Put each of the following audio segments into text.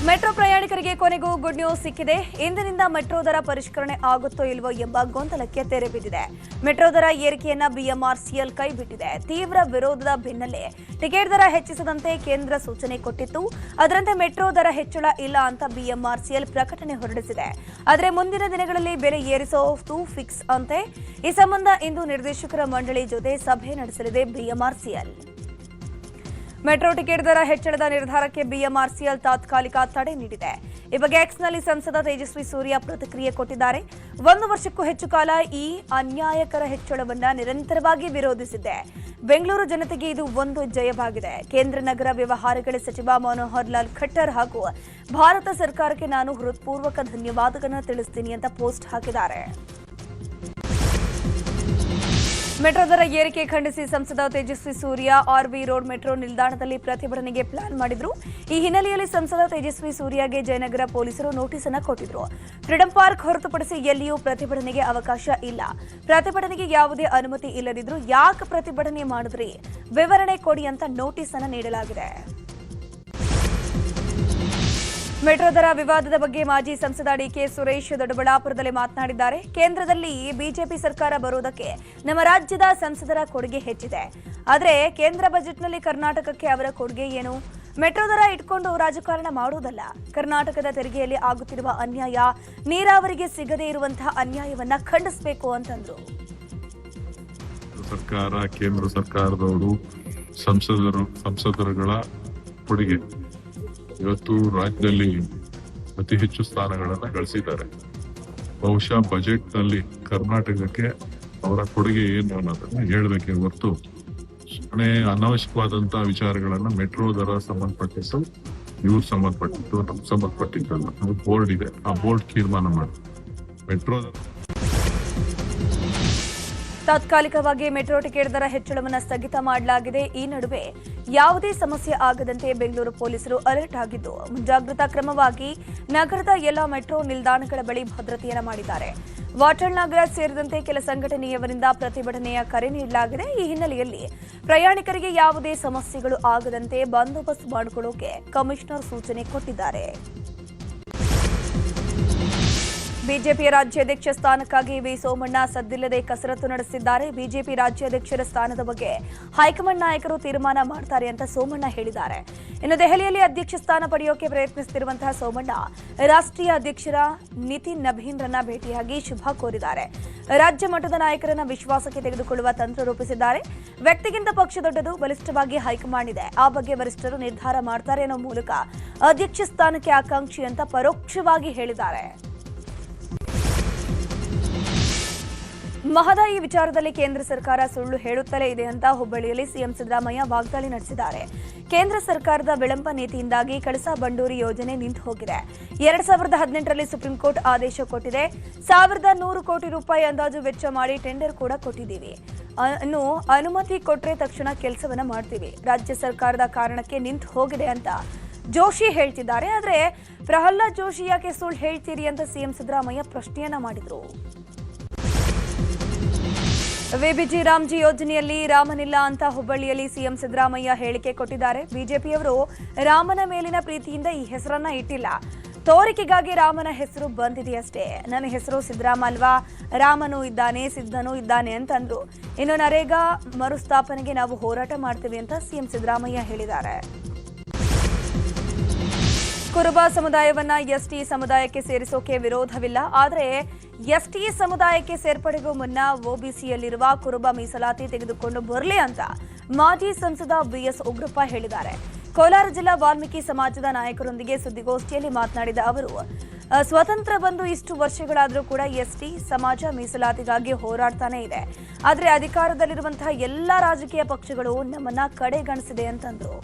Metro ಪ್ರಯಾಣಿಕರಿಗೆ ಕೊನೆಗೂ good news ಸಿಕ್ಕಿದೆ. ಇಂದಿನಿಂದ ಮೆಟ್ರೋ ದರ ಪರಿಷ್ಕರಣೆ ಆಗುತ್ತೋ ಇಲ್ವೋ ಎಂಬ ಗೊಂದಲಕ್ಕೆ ತೆರೆ ಬಿದ್ದಿದೆ. ಮೆಟ್ರೋ ದರ ಏರಿಕೆಯನ್ನ ಬಿಎಂಆರ್ಸಿಎಲ್ ಕೈಬಿಟ್ಟಿದೆ. ತೀವ್ರ ವಿರೋಧದ ಬೆನ್ನಲ್ಲೇ ಟಿಕೆಟ್ ದರ ಹೆಚ್ಚಿಸದಂತೆ ಕೇಂದ್ರ ಸೂಚನೆ ಕೊಟ್ಟಿತ್ತು. ಅದರಂತೆ ಮೆಟ್ರೋ ದರ ಹೆಚ್ಚಳ ಇಲ್ಲ ಅಂತ ಬಿಎಂಆರ್ಸಿಎಲ್ ಪ್ರಕಟಣೆ ಹೊರಡಿಸಿದೆ. ಆದರೆ ಮುಂದಿನ ದಿನಗಳಲ್ಲಿ ಬೆಲೆ ಏರಿಸೋದು ಫಿಕ್ಸ್ ಅಂತೆ. ಈ ಸಂಬಂಧ ಇಂದು ನಿರ್ದೇಶಕರ ಮಂಡಳಿ ಜೊತೆ ಸಭೆ ನಡೆಸಲಿದೆ ಬಿಎಂಆರ್ಸಿಎಲ್. ಮೆಟ್ರೋ ಟಿಕೆಟ್ ದರ ಹೆಚ್ಚಳದ ನಿರ್ಧಾರಕ್ಕೆ ಬಿಎಂಆರ್ಸಿಎಲ್ ತಾತ್ಕಾಲಿಕ ತಡೆ ನೀಡಿದೆ. ಈ ಬಗ್ಗೆ ಎಕ್ಸ್ನಲ್ಲಿ ಸಂಸದ ತೇಜಸ್ವಿ ಸೂರ್ಯ ಪ್ರತಿಕ್ರಿಯೆ ಕೊಟ್ಟಿದ್ದಾರೆ. 1 ವರ್ಷಕ್ಕೂ ಹೆಚ್ಚು ಕಾಲ ಈ ಅನ್ಯಾಯಕರ ಹೆಚ್ಚಳವನ್ನ ನಿರಂತರವಾಗಿ ವಿರೋಧಿಸಿದ್ದೆ. ಬೆಂಗಳೂರು ಜನತೆಗೆ ಇದು ಒಂದು ಜಯವಾಗಿದೆ. ಕೇಂದ್ರ ನಗರ ವ್ಯವಹಾರಗಳ ಸಚಿವ ಮನೋಹರ್ ಲಾಲ್ ಖಟ್ಟರ್ ಹಾಗೂ ಭಾರತ ಸರ್ಕಾರಕ್ಕೆ ನಾನು ಹೃತ್ಪೂರ್ವಕ ಧನ್ಯವಾದಗಳನ್ನು ತಿಳಿಸ್ತೀನಿ ಅಂತ ಪೋಸ್ಟ್ ಹಾಕಿದ್ದಾರೆ. ಮೆಟ್ರೋ ದರ ಏರಿಕೆ ಖಂಡಿಸಿ ಸಂಸದ Tejasvi Surya R V road metro ನಿಲ್ದಾಣದಲ್ಲಿ ಪ್ರತಿಭಟನೆಗೆ ಪ್ಲಾನ್ ಮಾಡಿದ್ರು. ಈ ಹಿನ್ನೆಲೆಯಲ್ಲಿ ಸಂಸದ ತೇಜಸ್ವಿ ಸೂರ್ಯಗೆ ಜಯನಗರ ಪೊಲೀಸರು ನೋಟಿಸ್ ಅನ್ನು ಕೊಟ್ಟಿದ್ರು. ಫ್ರೀಡಂ ಪಾರ್ಕ್ ಹೊರತುಪಡಿಸಿ ಎಲ್ಲಿಯೂ ಪ್ರತಿಭಟನೆಗೆ ಅವಕಾಶ ಇಲ್ಲ. ಪ್ರತಿಭಟನೆಗೆ ಯಾವುದೇ ಅನುಮತಿ ಇಲ್ಲದಿದ್ರು ಯಾಕೆ ಪ್ರತಿಭಟನೆ ಮಾಡಿದ್ರಿ, ವಿವರಣೆ ಕೊಡಿ ಅಂತ ನೋಟಿಸ್ ಅನ್ನು ನೀಡಲಾಗಿದೆ. ಮೆಟ್ರೋ ದರ ವಿವಾದದ ಬಗ್ಗೆ ಮಾಜಿ ಸಂಸದ ಡಿಕೆ ಸುರೇಶ್ ದೊಡ್ಡಬಳ್ಳಾಪುರದಲ್ಲಿ ಮಾತನಾಡಿದ್ದಾರೆ. ಕೇಂದ್ರದಲ್ಲಿ ಬಿಜೆಪಿ ಸರ್ಕಾರ ಬರುವುದಕ್ಕೆ ನಮ್ಮ ರಾಜ್ಯದ ಸಂಸದರ ಕೊಡುಗೆ ಹೆಚ್ಚಿದೆ. ಆದರೆ ಕೇಂದ್ರ ಬಜೆಟ್ನಲ್ಲಿ ಕರ್ನಾಟಕಕ್ಕೆ ಅವರ ಕೊಡುಗೆ ಏನು? ಮೆಟ್ರೋ ದರ ಇಟ್ಕೊಂಡು ರಾಜಕಾರಣ ಮಾಡುವುದಲ್ಲ. ಕರ್ನಾಟಕದ ತೆರಿಗೆಯಲ್ಲಿ ಆಗುತ್ತಿರುವ ಅನ್ಯಾಯ, ನೀರಾವರಿಗೆ ಸಿಗದೇ ಇರುವಂತಹ ಅನ್ಯಾಯವನ್ನ ಖಂಡಿಸಬೇಕು ಅಂತಂದ್ರು. ಸರ್ಕಾರ, ಕೇಂದ್ರ ಸರ್ಕಾರದವರು, ಸಂಸದರುಗಳ ಕೊಡುಗೆ ಇವತ್ತು ರಾಜ್ಯದಲ್ಲಿ ಅತಿ ಹೆಚ್ಚು ಸ್ಥಾನಗಳನ್ನು ಗಳಿಸಿದ್ದಾರೆ. ಬಹುಶಃ ಬಜೆಟ್ ನಲ್ಲಿ ಕರ್ನಾಟಕಕ್ಕೆ ಅವರ ಕೊಡುಗೆ ಏನು ಅನ್ನೋದನ್ನ ಹೇಳಬೇಕೆ ಹೊರತು ಸುಮ್ಮನೆ ಅನಾವಶ್ಯಕವಾದಂತಹ ವಿಚಾರಗಳನ್ನ ಮೆಟ್ರೋ ದರ ಸಂಬಂಧಪಟ್ಟಿದ್ದು ಇವ್ರು ಸಂಬಂಧಪಟ್ಟಿದ್ದು ನಮ್ಗೆ ಸಂಬಂಧಪಟ್ಟಿದ್ದಲ್ಲ. ಅದು ಬೋರ್ಡ್ ಇದೆ, ಆ ಬೋರ್ಡ್ ತೀರ್ಮಾನ ಮಾಡಿ ಮೆಟ್ರೋ ತಾತ್ಕಾಲಿಕವಾಗಿ ಮೆಟ್ರೋ ಟಿಕೆಟ್ ದರ ಹೆಚ್ಚಳವನ್ನು ಸ್ಥಗಿತ ಮಾಡಲಾಗಿದೆ. ಈ ನಡುವೆ ಯಾವುದೇ ಸಮಸ್ಯೆ ಆಗದಂತೆ ಬೆಂಗಳೂರು ಪೊಲೀಸರು ಅಲರ್ಟ್ ಆಗಿದ್ದು ಮುಂಜಾಗ್ರತಾ ಕ್ರಮವಾಗಿ ನಗರದ ಎಲ್ಲ ಮೆಟ್ರೋ ನಿಲ್ದಾಣಗಳ ಬಳಿ ಭದ್ರತೆಯನ್ನು ಮಾಡಿದ್ದಾರೆ. ವಾಟಾಳ್ ನಾಗರಾಜ್ ಸೇರಿದಂತೆ ಕೆಲ ಸಂಘಟನೆಯವರಿಂದ ಪ್ರತಿಭಟನೆಯ ಕರೆ ನೀಡಲಾಗಿದೆ. ಈ ಹಿನ್ನೆಲೆಯಲ್ಲಿ ಪ್ರಯಾಣಿಕರಿಗೆ ಯಾವುದೇ ಸಮಸ್ಯೆಗಳು ಆಗದಂತೆ ಬಂದೋಬಸ್ತ್ ಮಾಡಿಕೊಳ್ಳೋಕೆ ಕಮಿಷನರ್ ಸೂಚನೆ ಕೊಟ್ಟಿದ್ದಾರೆ. ಬಿಜೆಪಿಯ ರಾಜ್ಯಾಧ್ಯಕ್ಷ ಸ್ಥಾನಕ್ಕಾಗಿ ವಿ ಸೋಮಣ್ಣ ಸದ್ದಿಲ್ಲದೆ ಕಸರತ್ತು ನಡೆಸಿದ್ದಾರೆ. ಬಿಜೆಪಿ ರಾಜ್ಯಾಧ್ಯಕ್ಷರ ಸ್ಥಾನದ ಬಗ್ಗೆ ಹೈಕಮಾಂಡ್ ನಾಯಕರು ತೀರ್ಮಾನ ಮಾಡ್ತಾರೆ ಅಂತ ಸೋಮಣ್ಣ ಹೇಳಿದ್ದಾರೆ. ಇನ್ನು ದೆಹಲಿಯಲ್ಲಿ ಅಧ್ಯಕ್ಷ ಸ್ಥಾನ ಪಡೆಯೋಕೆ ಪ್ರಯತ್ನಿಸುತ್ತಿರುವಂತಹ ಸೋಮಣ್ಣ ರಾಷ್ಟ್ರೀಯ ಅಧ್ಯಕ್ಷರ ನಿತಿನ್ ನಭೀನ್ರನ್ನ ಭೇಟಿಯಾಗಿ ಶುಭ ಕೋರಿದ್ದಾರೆ. ರಾಜ್ಯ ಮಟ್ಟದ ನಾಯಕರನ್ನ ವಿಶ್ವಾಸಕ್ಕೆ ತೆಗೆದುಕೊಳ್ಳುವ ತಂತ್ರ ರೂಪಿಸಿದ್ದಾರೆ. ವ್ಯಕ್ತಿಗಿಂತ ಪಕ್ಷ ದೊಡ್ಡದು, ಬಲಿಷ್ಠವಾಗಿ ಹೈಕಮಾಂಡ್ ಇದೆ. ಆ ಬಗ್ಗೆ ವರಿಷ್ಠರು ನಿರ್ಧಾರ ಮಾಡ್ತಾರೆ ಅನ್ನೋ ಮೂಲಕ ಅಧ್ಯಕ್ಷ ಸ್ಥಾನಕ್ಕೆ ಆಕಾಂಕ್ಷಿ ಅಂತ ಪರೋಕ್ಷವಾಗಿ ಹೇಳಿದ್ದಾರೆ. ಮಹದಾಯಿ ವಿಚಾರದಲ್ಲಿ ಕೇಂದ್ರ ಸರ್ಕಾರ ಸುಳ್ಳು ಹೇಳುತ್ತಲೇ ಇದೆ ಅಂತ ಹುಬ್ಬಳ್ಳಿಯಲ್ಲಿ ಸಿಎಂ ಸಿದ್ದರಾಮಯ್ಯ ವಾಗ್ದಾಳಿ ನಡೆಸಿದ್ದಾರೆ. ಕೇಂದ್ರ ಸರ್ಕಾರದ ವಿಳಂಬ ನೀತಿಯಿಂದಾಗಿ ಕಳಸಾ ಬಂಡೂರಿ ಯೋಜನೆ ನಿಂತು ಹೋಗಿದೆ. 2018ರಲ್ಲಿ ಸುಪ್ರೀಂ ಕೋರ್ಟ್ ಆದೇಶ ಕೊಟ್ಟಿದೆ. 1100 ಕೋಟಿ ರೂಪಾಯಿ ಅಂದಾಜು ವೆಚ್ಚ ಮಾಡಿ ಟೆಂಡರ್ ಕೂಡ ಕೊಟ್ಟಿದ್ದೀವಿ. ಇನ್ನು ಅನುಮತಿ ಕೊಟ್ಟರೆ ತಕ್ಷಣ ಕೆಲಸವನ್ನ ಮಾಡ್ತೀವಿ. ರಾಜ್ಯ ಸರ್ಕಾರದ ಕಾರಣಕ್ಕೆ ನಿಂತು ಹೋಗಿದೆ ಅಂತ ಜೋಶಿ ಹೇಳ್ತಿದ್ದಾರೆ. ಆದರೆ ಪ್ರಹ್ಲಾದ್ ಜೋಶಿ ಯಾಕೆ ಸುಳ್ಳು ಹೇಳ್ತೀರಿ ಅಂತ ಸಿಎಂ ಸಿದ್ದರಾಮಯ್ಯ ಪ್ರಶ್ನೆಯನ್ನ ಮಾಡಿದ್ರು. ವಿಬಿಜಿ ರಾಮ್ಜಿ ಯೋಜನೆಯಲ್ಲಿ ರಾಮನಿಲ್ಲ ಅಂತ ಹುಬ್ಬಳ್ಳಿಯಲ್ಲಿ ಸಿಎಂ ಸಿದ್ದರಾಮಯ್ಯ ಹೇಳಿಕೆ ಕೊಟ್ಟಿದ್ದಾರೆ. ಬಿಜೆಪಿಯವರು ರಾಮನ ಮೇಲಿನ ಪ್ರೀತಿಯಿಂದ ಈ ಹೆಸರನ್ನ ಇಟ್ಟಿಲ್ಲ, ತೋರಿಕೆಗಾಗಿ ರಾಮನ ಹೆಸರು ಬಂದಿದೆಯಷ್ಟೇ. ನನ್ನ ಹೆಸರು ಸಿದ್ದರಾಮ ಅಲ್ವಾ, ರಾಮನೂ ಇದ್ದಾನೆ, ಸಿದ್ದನೂ ಇದ್ದಾನೆ ಅಂತಂದ್ರು. ಇನ್ನು ನರೇಗಾ ಮರುಸ್ಥಾಪನೆಗೆ ನಾವು ಹೋರಾಟ ಮಾಡ್ತೀವಿ ಅಂತ ಸಿಎಂ ಸಿದ್ದರಾಮಯ್ಯ ಹೇಳಿದ್ದಾರೆ. ಕುರುಬ ಸಮುದಾಯವನ್ನ ಎಸ್ಟಿ ಸಮುದಾಯಕ್ಕೆ ಸೇರಿಸೋಕೆ ವಿರೋಧವಿಲ್ಲ. ಆದರೆ ಎಸ್ಟಿ ಸಮುದಾಯಕ್ಕೆ ಸೇರ್ಪಡೆಗೂ ಮುನ್ನ ಒಬಿಸಿಯಲ್ಲಿರುವ ಕುರುಬ ಮೀಸಲಾತಿ ತೆಗೆದುಕೊಂಡು ಬರಲಿ ಅಂತ ಮಾಜಿ ಸಂಸದ ಬಿಎಸ್ ಉಗ್ರಪ್ಪ ಹೇಳಿದ್ದಾರೆ. ಕೋಲಾರ ಜಿಲ್ಲಾ ವಾಲ್ಮೀಕಿ ಸಮಾಜದ ನಾಯಕರೊಂದಿಗೆ ಸುದ್ದಿಗೋಷ್ಠಿಯಲ್ಲಿ ಮಾತನಾಡಿದ ಅವರು, ಸ್ವತಂತ್ರ ಬಂದು ಇಷ್ಟು ವರ್ಷಗಳಾದರೂ ಕೂಡ ಎಸ್ಟಿ ಸಮಾಜ ಮೀಸಲಾತಿಗಾಗಿ ಹೋರಾಡ್ತಾನೆ ಇದೆ. ಆದರೆ ಅಧಿಕಾರದಲ್ಲಿರುವಂತಹ ಎಲ್ಲ ರಾಜಕೀಯ ಪಕ್ಷಗಳು ನಮ್ಮನ್ನ ಕಡೆಗಣಿಸಿದೆ ಅಂತಂದ್ರು.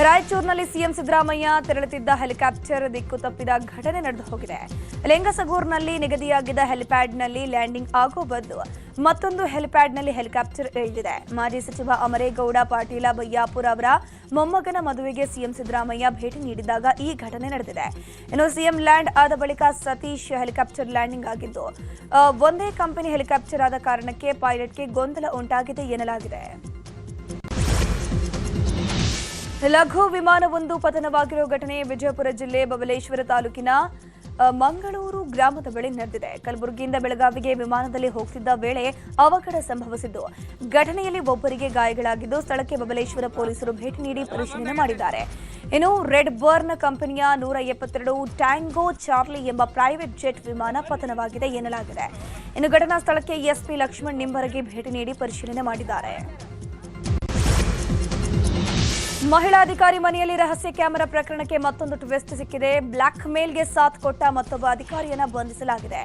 ರಾಯಚೂರಿನಲ್ಲಿ ಸಿಎಂ ಸಿದ್ದರಾಮಯ್ಯ ತೆರಳುತ್ತಿದ್ದ ಹೆಲಿಕಾಪ್ಟರ್ ದಿಕ್ಕು ತಪ್ಪಿದ ಘಟನೆ ನಡೆದು ಹೋಗಿದೆ. ಲಿಂಗಸಗೂರಿನಲ್ಲಿ ನಿಗದಿಯಾಗಿದ್ದ ಹೆಲಿಪ್ಯಾಡ್ನಲ್ಲಿ ಲ್ಯಾಂಡಿಂಗ್ ಆಗೋ ಬದಲು ಮತ್ತೊಂದು ಹೆಲಿಪ್ಯಾಡ್ನಲ್ಲಿ ಹೆಲಿಕಾಪ್ಟರ್ ಇಳಿದಿದೆ. ಮಾಜಿ ಸಚಿವ ಅಮರೇಗೌಡ ಪಾಟೀಲ ಬಯ್ಯಾಪುರ ಅವರ ಮೊಮ್ಮಗನ ಮದುವೆಗೆ ಸಿಎಂ ಸಿದ್ದರಾಮಯ್ಯ ಭೇಟಿ ನೀಡಿದಾಗ ಈ ಘಟನೆ ನಡೆದಿದೆ. ಇನ್ನು ಸಿಎಂ ಲ್ಯಾಂಡ್ ಆದ ಬಳಿಕ ಸತೀಶ್ ಹೆಲಿಕಾಪ್ಟರ್ ಲ್ಯಾಂಡಿಂಗ್ ಆಗಿದ್ದು ಒಂದೇ ಕಂಪನಿ ಹೆಲಿಕಾಪ್ಟರ್ ಆದ ಕಾರಣಕ್ಕೆ ಪೈಲಟ್ಗೆ ಗೊಂದಲ ಉಂಟಾಗಿದೆ ಎನ್ನಲಾಗಿದೆ. ಲಘು ವಿಮಾನವೊಂದು ಪತನವಾಗಿರುವ ಘಟನೆ ವಿಜಯಪುರ ಜಿಲ್ಲೆ ಬಬಲೇಶ್ವರ ತಾಲೂಕಿನ ಮಂಗಳೂರು ಗ್ರಾಮದ ಬಳಿ ನಡೆದಿದೆ. ಕಲಬುರಗಿಯಿಂದ ಬೆಳಗಾವಿಗೆ ವಿಮಾನದಲ್ಲಿ ಹೋಗ್ತಿದ್ದ ವೇಳೆ ಅವಘಡ ಸಂಭವಿಸಿದ್ದು, ಘಟನೆಯಲ್ಲಿ ಒಬ್ಬರಿಗೆ ಗಾಯಗಳಾಗಿದ್ದು, ಸ್ಥಳಕ್ಕೆ ಬಬಲೇಶ್ವರ ಪೊಲೀಸರು ಭೇಟಿ ನೀಡಿ ಪರಿಶೀಲನೆ ಮಾಡಿದ್ದಾರೆ. ಇನ್ನು ರೆಡ್ ಬರ್ನ್ ಕಂಪನಿಯ 172 ಟ್ಯಾಂಗೋ ಚಾರ್ಲಿ ಎಂಬ ಪ್ರೈವೇಟ್ ಜೆಟ್ ವಿಮಾನ ಪತನವಾಗಿದೆ ಎನ್ನಲಾಗಿದೆ. ಇನ್ನು ಘಟನಾ ಸ್ಥಳಕ್ಕೆ ಎಸ್ಪಿ ಲಕ್ಷ್ಮಣ್ ನಿಂಬರಗಿ ಭೇಟಿ ನೀಡಿ ಪರಿಶೀಲನೆ ಮಾಡಿದ್ದಾರೆ. ಮಹಿಳಾ ಅಧಿಕಾರಿ ಮನೆಯಲ್ಲಿ ರಹಸ್ಯ ಕ್ಯಾಮೆರಾ ಪ್ರಕರಣಕ್ಕೆ ಮತ್ತೊಂದು ಟ್ವಿಸ್ಟ್ ಸಿಕ್ಕಿದೆ. ಬ್ಲಾಕ್ ಮೇಲ್ಗೆ ಸಾಥ್ ಕೊಟ್ಟ ಮತ್ತೊಬ್ಬ ಅಧಿಕಾರಿಯನ್ನ ಬಂಧಿಸಲಾಗಿದೆ.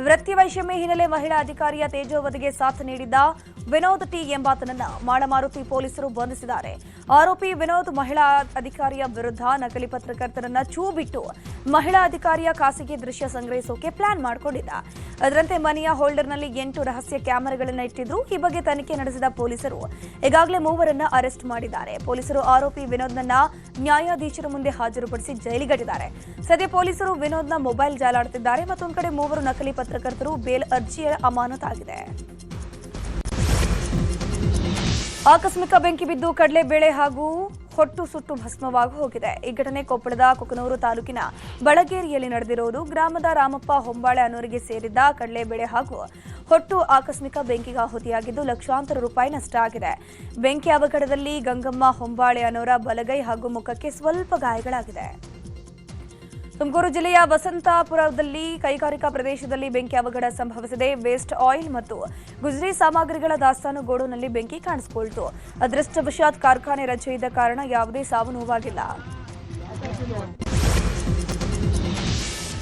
ವೃತ್ತಿ ವೈಷಮ್ಯ ಹಿನ್ನೆಲೆ ಮಹಿಳಾ ಅಧಿಕಾರಿಯ ತೇಜೋವಧಿಗೆ ಸಾಥ್ ನೀಡಿದ್ದ ವಿನೋದ್ ಟಿ ಎಂಬಾತನನ್ನ ಮಾಳಮಾರುತಿ ಪೊಲೀಸರು ಬಂಧಿಸಿದ್ದಾರೆ. ಆರೋಪಿ ವಿನೋದ್ ಮಹಿಳಾ ಅಧಿಕಾರಿಯ ವಿರುದ್ಧ ನಕಲಿ ಪತ್ರಕರ್ತರನ್ನ ಛೂ ಬಿಟ್ಟು ಮಹಿಳಾ ಅಧಿಕಾರಿಯ ಖಾಸಗಿ ದೃಶ್ಯ ಸಂಗ್ರಹಿಸೋಕೆ ಪ್ಲಾನ್ ಮಾಡಿಕೊಂಡಿದ್ದ. ಅದರಂತೆ ಮನೆಯ ಹೋಲ್ಡರ್ನಲ್ಲಿ 8 ರಹಸ್ಯ ಕ್ಯಾಮೆರಾಗಳನ್ನು ಇಟ್ಟಿದ್ರು. ಈ ಬಗ್ಗೆ ತನಿಖೆ ನಡೆಸಿದ ಪೊಲೀಸರು ಈಗಾಗಲೇ 3 ಅರೆಸ್ಟ್ ಮಾಡಿದ್ದಾರೆ. ಪೊಲೀಸರು ಆರೋಪಿ ವಿನೋದ್ನನ್ನ ನ್ಯಾಯಾಧೀಶರ ಮುಂದೆ ಹಾಜರುಪಡಿಸಿ ಜೈಲಿಗಟ್ಟಿದ್ದಾರೆ. ಸದ್ಯ ಪೊಲೀಸರು ವಿನೋದ್ನ ಮೊಬೈಲ್ ಜಾಲಾಡುತ್ತಿದ್ದಾರೆ. ಮತ್ತೊಂದು ಕಡೆ 3 ನಕಲಿ ಪತ್ರಕರ್ತರು ಬೇಲ್ ಅರ್ಜಿಯ ಅಮಾನತಾಗಿದೆ. ಆಕಸ್ಮಿಕ ಬೆಂಕಿ ಬಿದ್ದು ಕಡಲೆಬೇಳೆ ಹಾಗೂ ಹೊಟ್ಟು ಸುಟ್ಟು ಭಸ್ಮವಾಗಿ ಹೋಗಿದೆ. ಈ ಘಟನೆ ಕೊಪ್ಪಳದ ಕುಕನೂರು ತಾಲೂಕಿನ ಬಳಗೇರಿಯಲ್ಲಿ ನಡೆದಿರುವುದು. ಗ್ರಾಮದ ರಾಮಪ್ಪ ಹೊಂಬಾಳೆ ಅನ್ನೋರಿಗೆ ಸೇರಿದ್ದ ಕಡಲೆಬೇಳೆ ಹಾಗೂ ಹೊಟ್ಟು ಆಕಸ್ಮಿಕ ಬೆಂಕಿಗೆ ಆಹುತಿಯಾಗಿದ್ದು ಲಕ್ಷಾಂತರ ರೂಪಾಯಿ ನಷ್ಟ ಆಗಿದೆ. ಬೆಂಕಿ ಅವಘಡದಲ್ಲಿ ಗಂಗಮ್ಮ ಹೊಂಬಾಳೆ ಅನ್ನೋರ ಬಲಗೈ ಹಾಗೂ ಮುಖಕ್ಕೆ ಸ್ವಲ್ಪ ಗಾಯಗಳಾಗಿದೆ. ತುಮಕೂರು ಜಿಲ್ಲೆಯ ವಸಂತಾಪುರದಲ್ಲಿ ಕೈಗಾರಿಕಾ ಪ್ರದೇಶದಲ್ಲಿ ಬೆಂಕಿ ಅವಘಡ ಸಂಭವಿಸಿದೆ. ವೇಸ್ಟ್ ಆಯಿಲ್ ಮತ್ತು ಗುಜರಿ ಸಾಮಗ್ರಿಗಳ ದಾಸ್ತಾನು ಗೋಡೌನ್ನಲ್ಲಿ ಬೆಂಕಿ ಕಾಣಿಸಿಕೊಳ್ತು. ಅದೃಷ್ಟವಶಾತ್ ಕಾರ್ಖಾನೆ ರಜೆ ಇದ್ದ ಕಾರಣ ಯಾವುದೇ ಸಾವು ನೋವಾಗಿಲ್ಲ.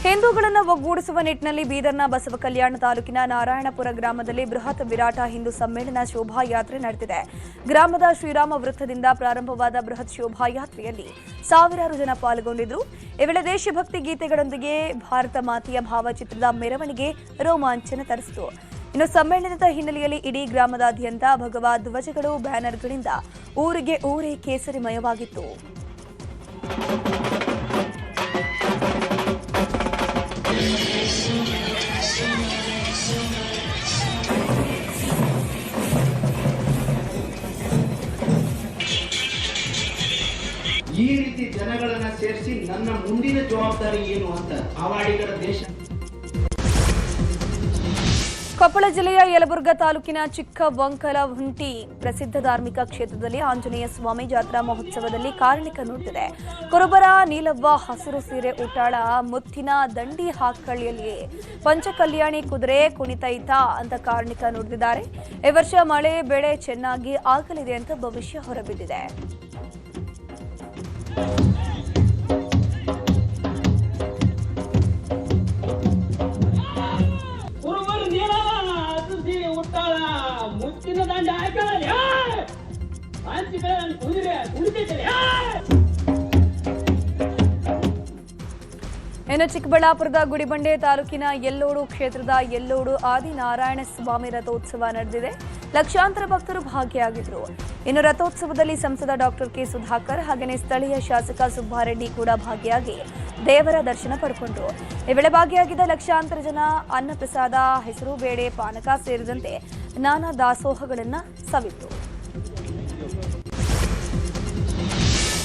ಹಿಂದೂಗಳನ್ನು ಒಗ್ಗೂಡಿಸುವ ನಿಟ್ಟಿನಲ್ಲಿ ಬೀದರ್ನ ಬಸವ ಕಲ್ಯಾಣ ತಾಲೂಕಿನ ನಾರಾಯಣಪುರ ಗ್ರಾಮದಲ್ಲಿ ಬೃಹತ್ ವಿರಾಟ ಹಿಂದೂ ಸಮ್ಮೇಳನ ಶೋಭಾಯಾತ್ರೆ ನಡೆದಿದೆ. ಗ್ರಾಮದ ಶ್ರೀರಾಮ ವೃತ್ತದಿಂದ ಪ್ರಾರಂಭವಾದ ಬೃಹತ್ ಶೋಭಾಯಾತ್ರೆಯಲ್ಲಿ ಸಾವಿರಾರು ಜನ ಪಾಲ್ಗೊಂಡಿದ್ದರು. ಈ ವೇಳೆ ದೇಶಭಕ್ತಿ ಗೀತೆಗಳೊಂದಿಗೆ ಭಾರತ ಮಾತೆಯ ಭಾವಚಿತ್ರದ ಮೆರವಣಿಗೆ ರೋಮಾಂಚನ ತರಿಸಿತು. ಇನ್ನು ಸಮ್ಮೇಳನದ ಹಿನ್ನೆಲೆಯಲ್ಲಿ ಇಡೀ ಗ್ರಾಮದಾದ್ಯಂತ ಭಗವಾ ಧ್ವಜಗಳು, ಬ್ಯಾನರ್ಗಳಿಂದ ಊರಿಗೆ ಊರೇ ಕೇಸರಿಮಯವಾಗಿತ್ತು. ಈ ರೀತಿ ಜನಗಳನ್ನ ಸೇರಿಸಿ ನನ್ನ ಮುಂದಿನ ಜವಾಬ್ದಾರಿ ಏನು ಅಂತ ಆವಾಡಿಗರ ದೇಶ. ಕೊಪ್ಪಳ ಜಿಲ್ಲೆಯ ಯಲಬುರ್ಗಾ ತಾಲೂಕಿನ ಚಿಕ್ಕವಂಕಲಹುಂಟಿ ಪ್ರಸಿದ್ಧ ಧಾರ್ಮಿಕ ಕ್ಷೇತ್ರದಲ್ಲಿ ಆಂಜನೇಯ ಸ್ವಾಮಿ ಜಾತ್ರಾ ಮಹೋತ್ಸವದಲ್ಲಿ ಕಾರ್ಣಿಕ ನುಡಿದಿದೆ. ಕುರುಬರ ನೀಲವ್ವ ಹಸಿರು ಸೀರೆ ಉಟಾಳ ಮುತ್ತಿನ ದಂಡಿ ಹಾಕಳಿಯಲ್ಲಿ ಪಂಚಕಲ್ಯಾಣಿ ಕುದುರೆ ಕುಣಿತೈತ ಅಂತ ಕಾರ್ಣಿಕ ನುಡಿದಿದ್ದಾರೆ. ಈ ವರ್ಷ ಮಳೆ ಬೆಳೆ ಚೆನ್ನಾಗಿ ಆಗಲಿದೆ ಅಂತ ಭವಿಷ್ಯ ಹೊರಬಿದ್ದಿದೆ. ಇನ್ನು ಚಿಕ್ಕಬಳ್ಳಾಪುರದ ಗುಡಿಬಂಡೆ ತಾಲೂಕಿನ ಯಲ್ಲೋಡು ಕ್ಷೇತ್ರದ ಯಲ್ಲೋಡು ಆದಿನಾರಾಯಣ ಸ್ವಾಮಿ ರಥೋತ್ಸವ ನಡೆದಿದೆ. ಲಕ್ಷಾಂತರ ಭಕ್ತರು ಭಾಗಿಯಾಗಿದ್ದರು. ಇನ್ನು ರಥೋತ್ಸವದಲ್ಲಿ ಸಂಸದ ಡಾಕ್ಟರ್ ಕೆ ಸುಧಾಕರ್ ಹಾಗೆಯೇ ಸ್ಥಳೀಯ ಶಾಸಕ ಸುಬ್ಬಾರೆಡ್ಡಿ ಕೂಡ ಭಾಗಿಯಾಗಿ ದೇವರ ದರ್ಶನ ಪಡ್ಕೊಂಡ್ರು. ಈ ವೇಳೆ ಭಾಗಿಯಾಗಿದ್ದ ಲಕ್ಷಾಂತರ ಜನ ಅನ್ನಪ್ರಸಾದ, ಹೆಸರು ಬೇಳೆ, ಪಾನಕ ಸೇರಿದಂತೆ ನಾನಾ ದಾಸೋಹಗಳನ್ನು ಸವಿತು.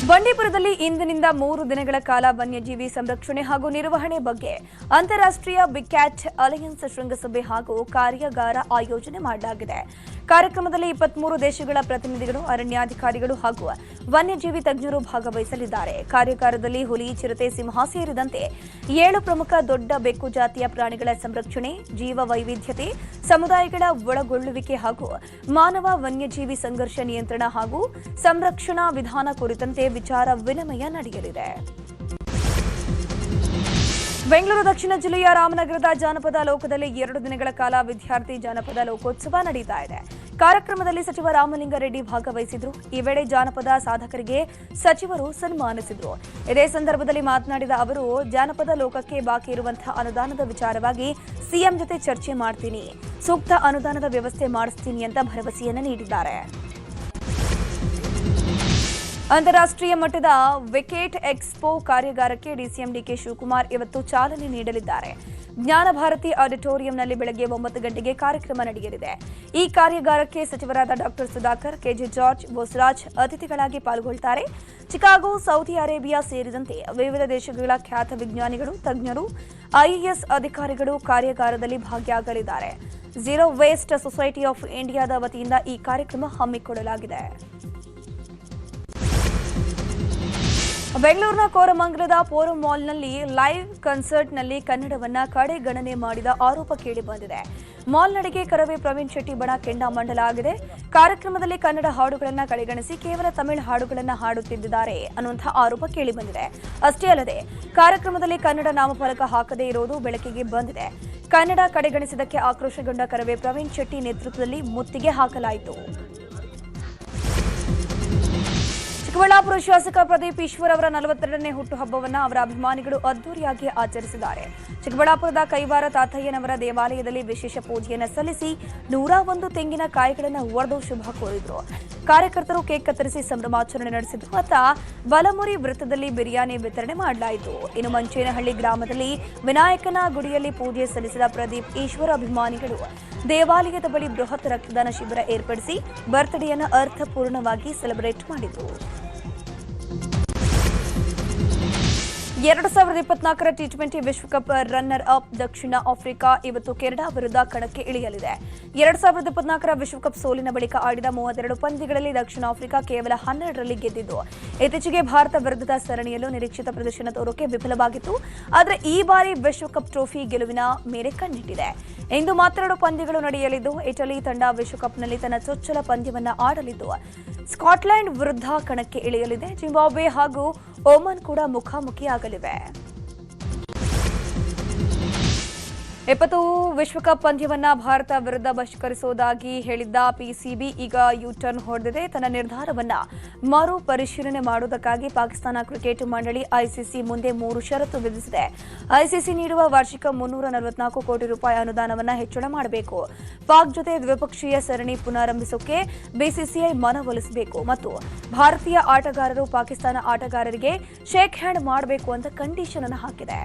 ಬಂಡೀಪುರದಲ್ಲಿ ಇಂದಿನಿಂದ 3 ದಿನಗಳ ಕಾಲ ವನ್ಯಜೀವಿ ಸಂರಕ್ಷಣೆ ಹಾಗೂ ನಿರ್ವಹಣೆ ಬಗ್ಗೆ ಅಂತಾರಾಷ್ಟ್ರೀಯ ಬಿಗ್ ಕ್ಯಾಟ್ ಅಲಯನ್ಸ್ ಶೃಂಗಸಭೆ ಹಾಗೂ ಕಾರ್ಯಾಗಾರ ಆಯೋಜನೆ ಮಾಡಲಾಗಿದೆ. ಕಾರ್ಯಕ್ರಮದಲ್ಲಿ 23 ದೇಶಗಳ ಪ್ರತಿನಿಧಿಗಳು, ಅರಣ್ಯಾಧಿಕಾರಿಗಳು ಹಾಗೂ ವನ್ಯಜೀವಿ ತಜ್ಞರು ಭಾಗವಹಿಸಲಿದ್ದಾರೆ. ಕಾರ್ಯಾಗಾರದಲ್ಲಿ ಹುಲಿ, ಚಿರತೆ, ಸಿಂಹ ಸೇರಿದಂತೆ 7 ಪ್ರಮುಖ ದೊಡ್ಡ ಬೆಕ್ಕು ಜಾತಿಯ ಪ್ರಾಣಿಗಳ ಸಂರಕ್ಷಣೆ, ಜೀವ ವೈವಿಧ್ಯತೆ, ಸಮುದಾಯಗಳ ಒಳಗೊಳ್ಳುವಿಕೆ ಹಾಗೂ ಮಾನವ ವನ್ಯಜೀವಿ ಸಂಘರ್ಷ ನಿಯಂತ್ರಣ ಹಾಗೂ ಸಂರಕ್ಷಣಾ ವಿಧಾನ ಕುರಿತಂತೆ ವಿಚಾರ ವಿನಿಮಯ ನಡೆಯಲಿದೆ. ಬೆಂಗಳೂರು ದಕ್ಷಿಣ ಜಿಲ್ಲೆಯ ರಾಮನಗರದ ಜಾನಪದ ಲೋಕದಲ್ಲಿ 2 ದಿನಗಳ ಕಾಲ ವಿದ್ಯಾರ್ಥಿ ಜಾನಪದ ಲೋಕೋತ್ಸವ ನಡೆಯುತ್ತಾ ಇದೆ. ಕಾರ್ಯಕ್ರಮದಲ್ಲಿ ಸಚಿವ ರಾಮಲಿಂಗಾರೆಡ್ಡಿ ಭಾಗವಹಿಸಿದ್ರು. ಈ ವೇಳೆ ಜಾನಪದ ಸಾಧಕರಿಗೆ ಸಚಿವರು ಸನ್ಮಾನಿಸಿದ್ರು. ಇದೇ ಸಂದರ್ಭದಲ್ಲಿ ಮಾತನಾಡಿದ ಅವರು, ಜಾನಪದ ಲೋಕಕ್ಕೆ ಬಾಕಿ ಇರುವಂತಹ ಅನುದಾನದ ವಿಚಾರವಾಗಿ ಸಿಎಂ ಜೊತೆ ಚರ್ಚೆ ಮಾಡ್ತೀನಿ, ಸೂಕ್ತ ಅನುದಾನದ ವ್ಯವಸ್ಥೆ ಮಾಡಿಸ್ತೀನಿ ಅಂತ ಭರವಸೆಯನ್ನು ನೀಡಿದ್ದಾರೆ. ಅಂತಾರಾಷ್ಟ್ರೀಯ ಮಟ್ಟದ ವಿಕೆಟ್ ಎಕ್ಸ್ಪೋ ಕಾರ್ಯಾಗಾರಕ್ಕೆ ಡಿಸಿಎಂ ಡಿಕೆ ಶಿವಕುಮಾರ್ ಇವತ್ತು ಚಾಲನೆ ನೀಡಲಿದ್ದಾರೆ. ಜ್ಞಾನ ಭಾರತಿ ಆಡಿಟೋರಿಯಂನಲ್ಲಿ ಬೆಳಗ್ಗೆ 9 ಗಂಟೆಗೆ ಕಾರ್ಯಕ್ರಮ ನಡೆಯಲಿದೆ. ಈ ಕಾರ್ಯಾಗಾರಕ್ಕೆ ಸಚಿವರಾದ ಡಾಕ್ಟರ್ ಸುಧಾಕರ್, ಕೆಜೆ ಜಾರ್ಜ್, ಬೋಸರಾಜ್ ಅತಿಥಿಗಳಾಗಿ ಪಾಲ್ಗೊಳ್ಳುತ್ತಾರೆ. ಚಿಕಾಗೋ, ಸೌದಿ ಅರೇಬಿಯಾ ಸೇರಿದಂತೆ ವಿವಿಧ ದೇಶಗಳ ಖ್ಯಾತ ವಿಜ್ಞಾನಿಗಳು, ತಜ್ಞರು, ಐಎಎಸ್ ಅಧಿಕಾರಿಗಳು ಕಾರ್ಯಾಗಾರದಲ್ಲಿ ಭಾಗಿಯಾಗಲಿದ್ದಾರೆ. ಝೀರೋ ವೇಸ್ಟ್ ಸೊಸೈಟಿ ಆಫ್ ಇಂಡಿಯಾದ ವತಿಯಿಂದ ಈ ಕಾರ್ಯಕ್ರಮ ಹಮ್ಮಿಕೊಳ್ಳಲಾಗಿದೆ. ಬೆಂಗಳೂರಿನ ಕೋರಮಂಗಲದ ಫೋರಂ ಮಾಲ್ನಲ್ಲಿ ಲೈವ್ ಕನ್ಸರ್ಟ್ನಲ್ಲಿ ಕನ್ನಡವನ್ನ ಕಡೆಗಣನೆ ಮಾಡಿದ ಆರೋಪ ಕೇಳಿಬಂದಿದೆ. ಮಾಲ್ನಡೆಗೆ ಕರವೇ ಪ್ರವೀಣ್ ಶೆಟ್ಟಿ ಬಣ ಕೆಂಡಾಮಂಡಲಾಗಿದೆ. ಕಾರ್ಯಕ್ರಮದಲ್ಲಿ ಕನ್ನಡ ಹಾಡುಗಳನ್ನು ಕಡೆಗಣಿಸಿ ಕೇವಲ ತಮಿಳು ಹಾಡುಗಳನ್ನು ಹಾಡುತ್ತಿದ್ದಾರೆ ಅನ್ನುವಂತಹ ಆರೋಪ ಕೇಳಿಬಂದಿದೆ. ಅಷ್ಟೇ ಅಲ್ಲದೆ ಕಾರ್ಯಕ್ರಮದಲ್ಲಿ ಕನ್ನಡ ನಾಮಫಲಕ ಹಾಕದೇ ಇರುವುದು ಬೆಳಕಿಗೆ ಬಂದಿದೆ. ಕನ್ನಡ ಕಡೆಗಣಿಸಿದ್ದಕ್ಕೆ ಆಕ್ರೋಶಗೊಂಡ ಕರವೇ ಪ್ರವೀಣ್ ಶೆಟ್ಟಿ ನೇತೃತ್ವದಲ್ಲಿ ಮುತ್ತಿಗೆ ಹಾಕಲಾಯಿತು. ಚಿಕ್ಕಬಳ್ಳಾಪುರ ಶಾಸಕ ಪ್ರದೀಪ್ ಈಶ್ವರ್ ಅವರ 42ನೇ ಹುಟ್ಟುಹಬ್ಬವನ್ನು ಅವರ ಅಭಿಮಾನಿಗಳು ಅದ್ದೂರಿಯಾಗಿ ಆಚರಿಸಿದ್ದಾರೆ. ಚಿಕ್ಕಬಳ್ಳಾಪುರದ ಕೈವಾರ ತಾತಯ್ಯನವರ ದೇವಾಲಯದಲ್ಲಿ ವಿಶೇಷ ಪೂಜೆಯನ್ನು ಸಲ್ಲಿಸಿ 101 ತೆಂಗಿನ ಕಾಯಿಗಳನ್ನು ಒಡೆದು ಶುಭ ಕೋರಿದ್ರು. ಕಾರ್ಯಕರ್ತರು ಕೇಕ್ ಕತ್ತರಿಸಿ ಸಂಭ್ರಮಾಚರಣೆ ನಡೆಸಿದ್ರು. ಅತ್ತ ಬಲಮುರಿ ವೃತ್ತದಲ್ಲಿ ಬಿರಿಯಾನಿ ವಿತರಣೆ ಮಾಡಲಾಯಿತು. ಇನ್ನು ಮಂಚೇನಹಳ್ಳಿ ಗ್ರಾಮದಲ್ಲಿ ವಿನಾಯಕನ ಗುಡಿಯಲ್ಲಿ ಪೂಜೆ ಸಲ್ಲಿಸಿದ ಪ್ರದೀಪ್ ಈಶ್ವರ್ ಅಭಿಮಾನಿಗಳು ದೇವಾಲಯದ ಬಳಿ ಬೃಹತ್ ರಕ್ತದಾನ ಶಿಬಿರ ಏರ್ಪಡಿಸಿ ಬರ್ತ್ಡೇಯನ್ನು ಅರ್ಥಪೂರ್ಣವಾಗಿ ಸೆಲೆಬ್ರೇಟ್ ಮಾಡಿದರು. 2024ರ ಟಿ20 ವಿಶ್ವಕಪ್ ರನ್ನರ್ ಅಪ್ ದಕ್ಷಿಣ ಆಫ್ರಿಕಾ ಇವತ್ತು ಕೆನಡಾ ವಿರುದ್ಧ ಕಣಕ್ಕೆ ಇಳಿಯಲಿದೆ. 2024ರ ವಿಶ್ವಕಪ್ ಸೋಲಿನ ಬಳಿಕ ಆಡಿದ 32 ಪಂದ್ಯಗಳಲ್ಲಿ ದಕ್ಷಿಣ ಆಫ್ರಿಕಾ ಕೇವಲ 12ರಲ್ಲಿ ಗೆದ್ದಿದ್ದು, ಇತ್ತೀಚೆಗೆ ಭಾರತ ವಿರುದ್ಧದ ಸರಣಿಯಲ್ಲೂ ನಿರೀಕ್ಷಿತ ಪ್ರದರ್ಶನ ತೋರೋಕೆ ವಿಫಲವಾಗಿತ್ತು. ಆದರೆ ಈ ಬಾರಿ ವಿಶ್ವಕಪ್ ಟ್ರೋಫಿ ಗೆಲುವಿನ ಮೇಲೆ ಕಣ್ಣಿಟ್ಟಿದೆ. ಇಂದು ಮಾತ್ರ 2 ಪಂದ್ಯಗಳು ನಡೆಯಲಿದ್ದು, ಇಟಲಿ ತಂಡ ವಿಶ್ವಕಪ್ನಲ್ಲಿ ತನ್ನ ಚೊಚ್ಚಲ ಪಂದ್ಯವನ್ನು ಆಡಲಿದ್ದು, ಸ್ಕಾಟ್ಲೆಂಡ್ ವಿರುದ್ಧ ಕಣಕ್ಕೆ ಇಳಿಯಲಿದೆ. ಜಿಂಬಾಬ್ವೆ ಹಾಗೂ ಒಮನ್ ಕೂಡ ಮುಖಾಮುಖಿಯಾಗಲಿವೆ. 20 ವಿಶ್ವಕಪ್ ಪಂದ್ಯವನ್ನ ಭಾರತ ವಿರುದ್ಧ ಬಹಿಷ್ಕರಿಸುವುದಾಗಿ ಹೇಳಿದ್ದ ಪಿಸಿಬಿ ಈಗ ಯೂಟರ್ನ್ ಹೊಡೆದಿದೆ. ತನ್ನ ನಿರ್ಧಾರವನ್ನ ಮರು ಪರಿಶೀಲನೆ ಮಾಡುವುದಕ್ಕಾಗಿ ಪಾಕಿಸ್ತಾನ ಕ್ರಿಕೆಟ್ ಮಂಡಳಿ ಐಸಿಸಿ ಮುಂದೆ 3 ಷರತ್ತು ವಿಧಿಸಿದೆ. ಐಸಿಸಿ ನೀಡುವ ವಾರ್ಷಿಕ 344 ಕೋಟಿ ರೂಪಾಯಿ ಅನುದಾನವನ್ನು ಹೆಚ್ಚಳ ಮಾಡಬೇಕು, ಪಾಕ್ ಜೊತೆ ದ್ವಿಪಕ್ಷೀಯ ಸರಣಿ ಪುನರಾರಂಭಿಸೋಕೆ ಬಿಸಿಸಿಐ ಮನವೊಲಿಸಬೇಕು ಮತ್ತು ಭಾರತೀಯ ಆಟಗಾರರು ಪಾಕಿಸ್ತಾನ ಆಟಗಾರರಿಗೆ ಶೇಕ್ ಹ್ಯಾಂಡ್ ಮಾಡಬೇಕು ಅಂತ ಕಂಡೀಷನ್ ಅನ್ನು ಹಾಕಿದೆ.